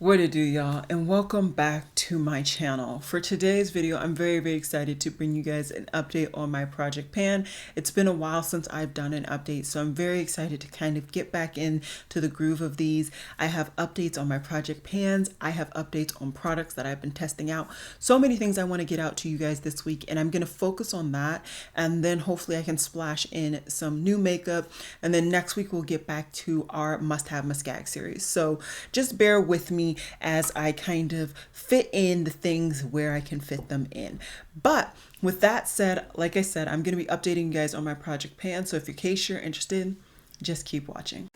What it do, y'all, and welcome back to my channel. For today's video, I'm very excited to bring you guys an update on my project pan. It's been a while since I've done an update, so I'm very excited to kind of get back into the groove of these. I have updates on my project pans. I have updates on products that I've been testing out. So many things I want to get out to you guys this week, and I'm going to focus on that, and then hopefully I can splash in some new makeup, and then next week we'll get back to our must-have Mascara series. So just bear with me as I kind of fit in the things where I can fit them in. But with that said, like I said, I'm going to be updating you guys on my project pan. So if in case you're interested, just keep watching.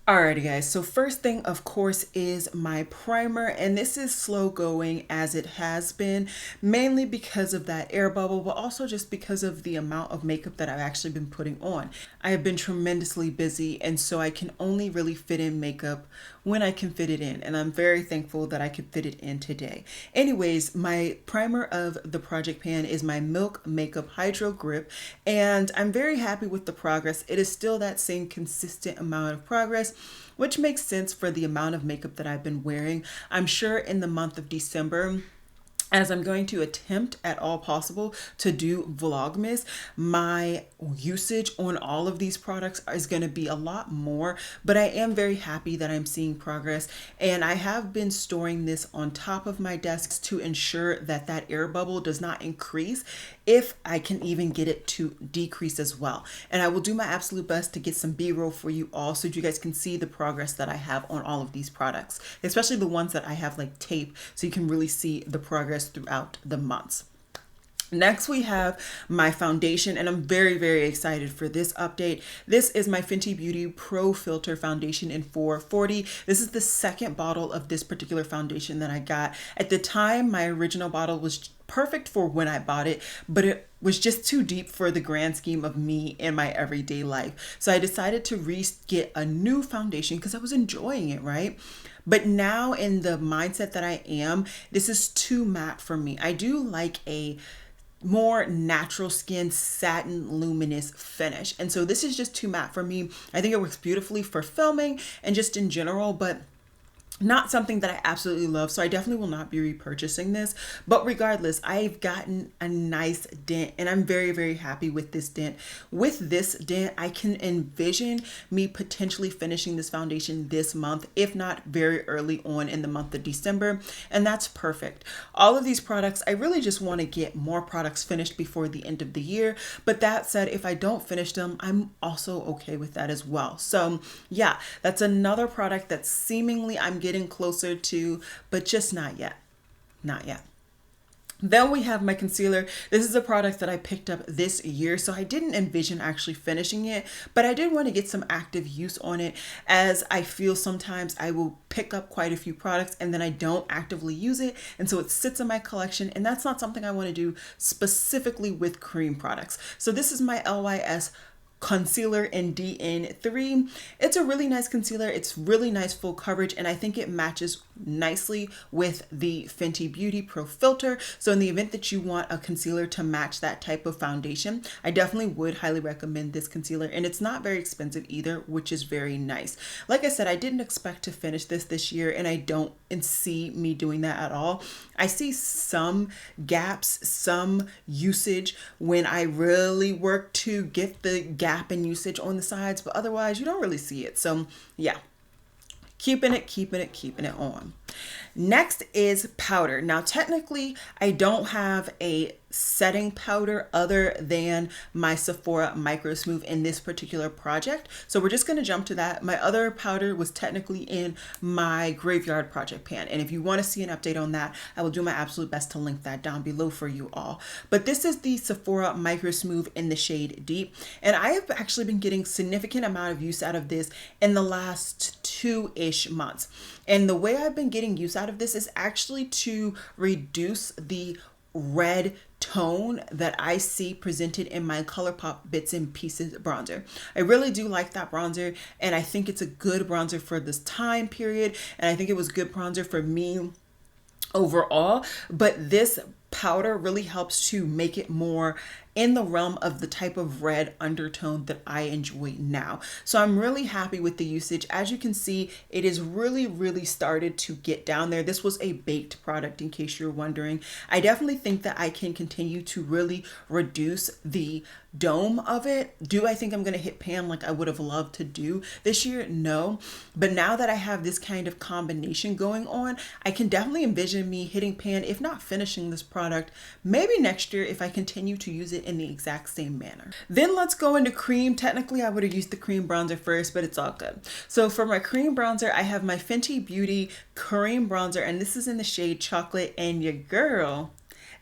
Alrighty guys, so first thing of course is my primer, and this is slow going as it has been, mainly because of that air bubble, but also just because of the amount of makeup that I've actually been putting on. I have been tremendously busy, and so I can only really fit in makeup when I can fit it in, and I'm very thankful that I could fit it in today. Anyways, my primer of the project pan is my Milk Makeup Hydro Grip, and I'm very happy with the progress. It is still that same consistent amount of progress, which makes sense for the amount of makeup that I've been wearing. I'm sure in the month of December, as I'm going to attempt at all possible to do Vlogmas, my usage on all of these products is going to be a lot more, but I am very happy that I'm seeing progress, and I have been storing this on top of my desks to ensure that that air bubble does not increase, if I can even get it to decrease as well. And I will do my absolute best to get some B-roll for you all so you guys can see the progress that I have on all of these products, especially the ones that I have like tape, so you can really see the progress throughout the months. Next, we have my foundation, and I'm very excited for this update. This is my Fenty Beauty Pro Filter Foundation in 440. This is the second bottle of this particular foundation that I got. At the time, my original bottle was perfect for when I bought it, but it was just too deep for the grand scheme of me in my everyday life. So I decided to get a new foundation because I was enjoying it, right? But now in the mindset that I am, this is too matte for me. I do like a more natural skin satin luminous finish, and so this is just too matte for me. I think it works beautifully for filming and just in general, but not something that I absolutely love, so I definitely will not be repurchasing this. But regardless, I've gotten a nice dent, and I'm very happy with this dent. With this dent, I can envision me potentially finishing this foundation this month, if not very early on in the month of December, and that's perfect. All of these products, I really just want to get more products finished before the end of the year, but that said, if I don't finish them, I'm also okay with that as well. So yeah, that's another product that seemingly I'm getting closer to, but just not yet. Then we have my concealer. This is a product that I picked up this year, so I didn't envision actually finishing it, but I did want to get some active use on it, as I feel sometimes I will pick up quite a few products and then I don't actively use it, and so it sits in my collection, and that's not something I want to do specifically with cream products. So this is my LYS concealer in DN3. It's a really nice concealer. It's really nice full coverage, and I think it matches nicely with the Fenty Beauty Pro Filter. So in the event that you want a concealer to match that type of foundation, I definitely would highly recommend this concealer, and it's not very expensive either, which is very nice. Like I said, I didn't expect to finish this year, and I don't see me doing that at all. I see some gaps, some usage when I really work to get the gap in usage on the sides, but otherwise you don't really see it. So yeah, keeping it on. Next is powder. Now technically I don't have a setting powder other than my Sephora Micro Smooth in this particular project, so we're just going to jump to that. My other powder was technically in my Graveyard project pan, and if you want to see an update on that, I will do my absolute best to link that down below for you all. But this is the Sephora Micro Smooth in the shade Deep, and I have actually been getting significant amount of use out of this in the last 2-ish months, and the way I've been getting use out of this is actually to reduce the red tone that I see presented in my ColourPop Bits and Pieces bronzer. I really do like that bronzer, and I think it's a good bronzer for this time period, and I think it was good bronzer for me overall. But this powder really helps to make it more in the realm of the type of red undertone that I enjoy now. So I'm really happy with the usage. As you can see, it is really started to get down there. This was a baked product in case you're wondering. I definitely think that I can continue to really reduce the dome of it. Do I think I'm going to hit pan like I would have loved to do this year? No. But now that I have this kind of combination going on, I can definitely envision me hitting pan, if not finishing this product, maybe next year if I continue to use it in the exact same manner. Then let's go into cream. Technically, I would have used the cream bronzer first, but it's all good. So for my cream bronzer, I have my Fenty Beauty cream bronzer, and this is in the shade Chocolate, and your girl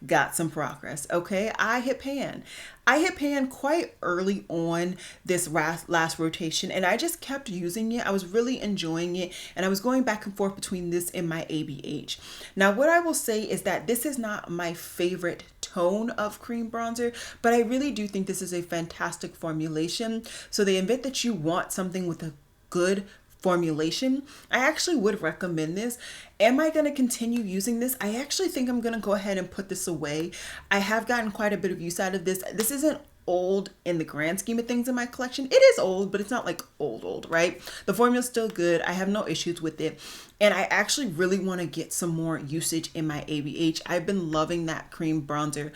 got some progress. Okay, I hit pan. I hit pan quite early on this last rotation, and I just kept using it. I was really enjoying it, and I was going back and forth between this and my ABH. Now, what I will say is that this is not my favorite tone of cream bronzer, but I really do think this is a fantastic formulation. So the event that you want something with a good formulation, I actually would recommend this. Am I going to continue using this? I actually think I'm going to go ahead and put this away. I have gotten quite a bit of use out of this. This isn't old in the grand scheme of things in my collection. It is old, but it's not like old, right? The formula's still good. I have no issues with it. And I actually really want to get some more usage in my ABH. I've been loving that cream bronzer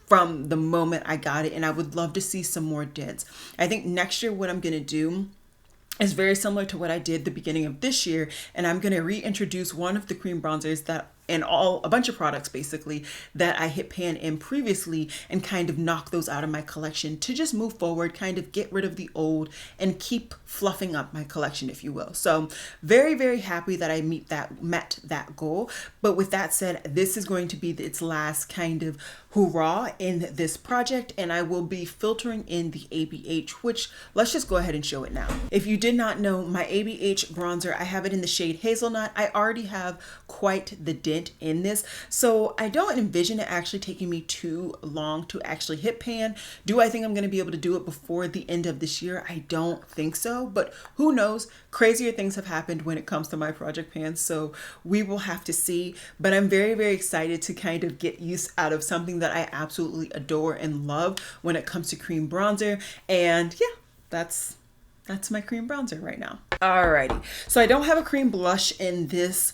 from the moment I got it, and I would love to see some more dents. I think next year what I'm going to do is very similar to what I did the beginning of this year, and I'm going to reintroduce one of the cream bronzers that and a bunch of products basically that I hit pan in previously, and kind of knock those out of my collection to just move forward, kind of get rid of the old and keep fluffing up my collection, if you will. So very happy that I met that goal. But with that said, this is going to be its last kind of hoorah in this project, and I will be filtering in the ABH, which let's just go ahead and show it now. If you did not know, my ABH bronzer, I have it in the shade Hazelnut. I already have quite the dent in this, so I don't envision it actually taking me too long to actually hit pan. Do I think I'm going to be able to do it before the end of this year? I don't think so, but who knows? Crazier things have happened when it comes to my project pans, so we will have to see. But I'm very excited to kind of get use out of something that I absolutely adore and love when it comes to cream bronzer. And yeah, that's my cream bronzer right now. Alrighty, so I don't have a cream blush in this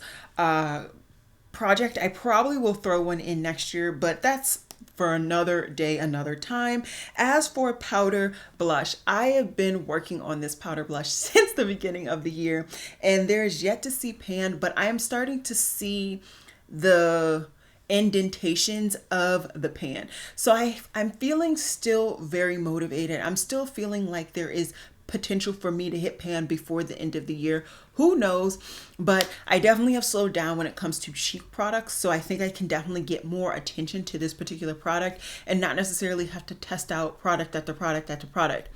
project. I probably will throw one in next year, but that's for another day, another time. As for powder blush, I have been working on this powder blush since the beginning of the year, and there's yet to see pan, but I am starting to see the indentations of the pan. So I'm feeling still very motivated. I'm still feeling like there is potential for me to hit pan before the end of the year. Who knows? But I definitely have slowed down when it comes to cheap products. So I think I can definitely get more attention to this particular product and not necessarily have to test out product after product after product.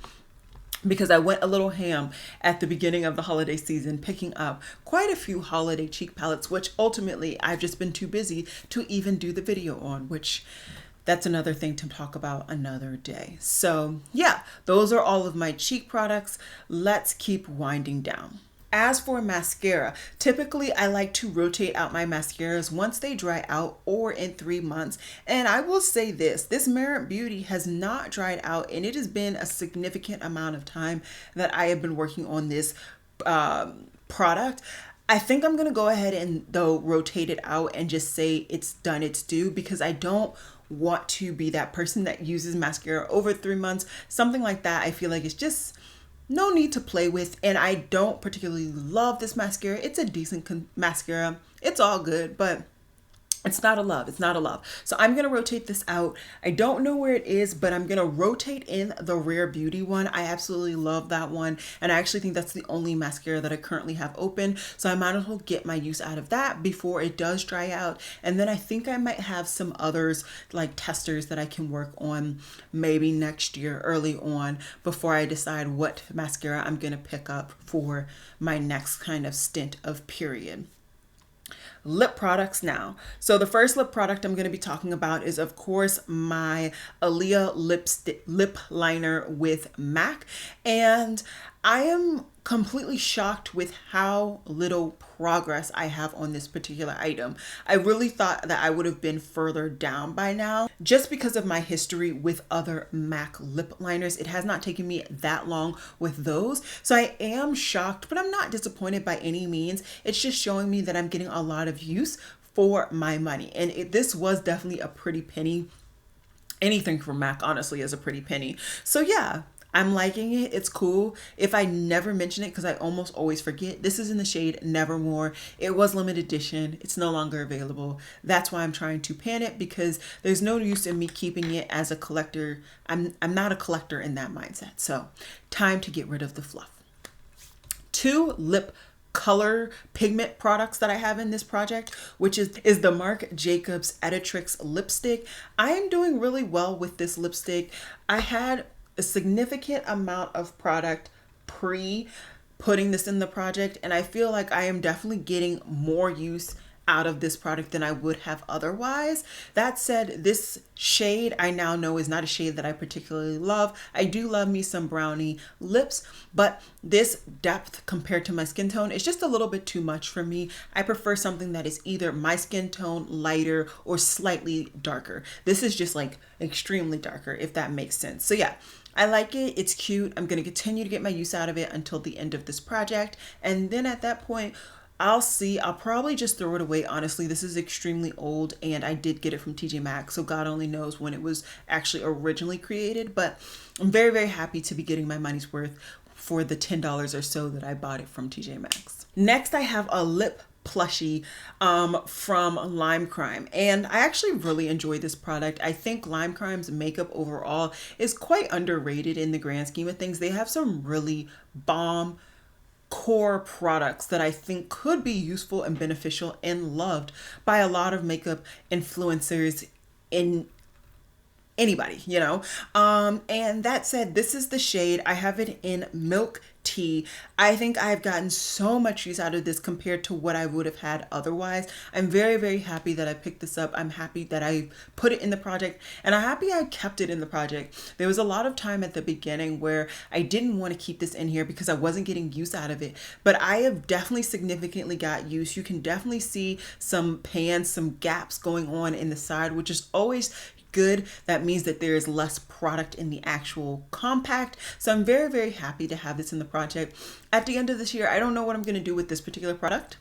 Because I went a little ham at the beginning of the holiday season, picking up quite a few holiday cheek palettes, which ultimately I've just been too busy to even do the video on, which that's another thing to talk about another day. So yeah, those are all of my cheek products. Let's keep winding down. As for mascara, typically I like to rotate out my mascaras once they dry out or in 3 months. And I will say this Merit Beauty has not dried out, and it has been a significant amount of time that I have been working on this product. I think I'm going to go ahead and though rotate it out and just say it's done its due, because I don't want to be that person that uses mascara over 3 months. Something like that, I feel like it's just no need to play with, and I don't particularly love this mascara. It's a decent mascara. It's all good, but it's not a love. It's not a love. So I'm going to rotate this out. I don't know where it is, but I'm going to rotate in the Rare Beauty one. I absolutely love that one. And I actually think that's the only mascara that I currently have open. So I might as well get my use out of that before it does dry out. And then I think I might have some others like testers that I can work on maybe next year early on before I decide what mascara I'm going to pick up for my next kind of stint of period. Lip products now. So the first lip product I'm going to be talking about is, of course, my Aaliyah lip liner with MAC. And I am completely shocked with how little progress I have on this particular item. I really thought that I would have been further down by now just because of my history with other MAC lip liners. It has not taken me that long with those. So I am shocked, but I'm not disappointed by any means. It's just showing me that I'm getting a lot of use for my money. And this was definitely a pretty penny. Anything from MAC honestly is a pretty penny. So yeah, I'm liking it. It's cool. If I never mention it, because I almost always forget, this is in the shade Nevermore. It was limited edition. It's no longer available. That's why I'm trying to pan it, because there's no use in me keeping it as a collector. I'm not a collector in that mindset. So time to get rid of the fluff. 2 lip color pigment products that I have in this project, which is the Marc Jacobs Editrix lipstick. I am doing really well with this lipstick. I had a significant amount of product pre putting this in the project, and I feel like I am definitely getting more use out of this product than I would have otherwise. That said, this shade I now know is not a shade that I particularly love. I do love me some brownie lips, but this depth compared to my skin tone is just a little bit too much for me. I prefer something that is either my skin tone, lighter, or slightly darker. This is just like extremely darker, if that makes sense. So yeah, I like it. It's cute. I'm going to continue to get my use out of it until the end of this project. And then at that point, I'll see. I'll probably just throw it away. Honestly, this is extremely old and I did get it from TJ Maxx. So God only knows when it was actually originally created. But I'm very, very happy to be getting my money's worth for the $10 or so that I bought it from TJ Maxx. Next, I have a lip plushie from Lime Crime, and I actually really enjoy this product. I think Lime Crime's makeup overall is quite underrated in the grand scheme of things. They have some really bomb core products that I think could be useful and beneficial and loved by a lot of makeup influencers in anybody, you know. And that said, this is the shade. I have it in Milk Tea. I think I've gotten so much use out of this compared to what I would have had otherwise. I'm very, very happy that I picked this up. I'm happy that I put it in the project, and I'm happy I kept it in the project. There was a lot of time at the beginning where I didn't want to keep this in here because I wasn't getting use out of it, but I have definitely significantly got use. You can definitely see some pans, some gaps going on in the side, which is always good. That means that there is less product in the actual compact. So I'm very, very happy to have this in the project. At the end of this year, I don't know what I'm going to do with this particular product.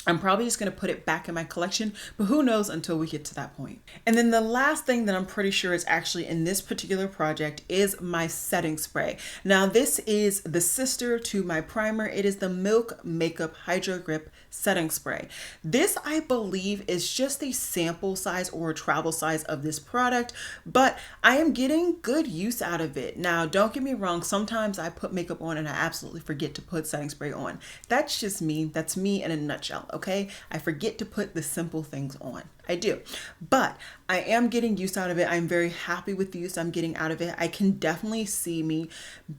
I'm probably just going to put it back in my collection, but who knows until we get to that point. And then the last thing that I'm pretty sure is actually in this particular project is my setting spray. Now this is the sister to my primer. It is the Milk Makeup Hydro Grip setting spray. This, I believe, is just a sample size or a travel size of this product, but I am getting good use out of it. Now, don't get me wrong. Sometimes I put makeup on and I absolutely forget to put setting spray on. That's just me. That's me in a nutshell. Okay, I forget to put the simple things on. I do, but I am getting use out of it. I'm very happy with the use I'm getting out of it. I can definitely see me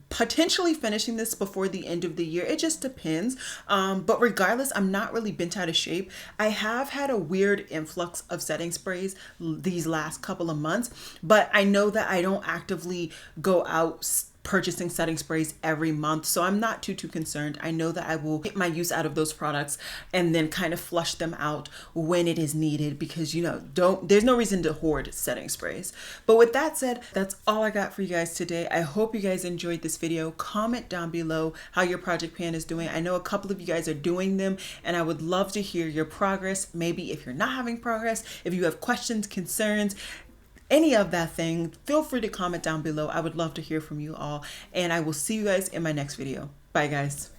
potentially finishing this before the end of the year. It just depends. But regardless, I'm not really bent out of shape. I have had a weird influx of setting sprays these last couple of months, but I know that I don't actively go out purchasing setting sprays every month, so I'm not too concerned. I know that I will get my use out of those products and then kind of flush them out when it is needed, because you know, there's no reason to hoard setting sprays. But with that said, that's all I got for you guys today. I hope you guys enjoyed this video. Comment down below how your project pan is doing. I know a couple of you guys are doing them, and I would love to hear your progress. Maybe if you're not having progress, if you have questions, concerns, any of that thing, feel free to comment down below. I would love to hear from you all, and I will see you guys in my next video. Bye guys.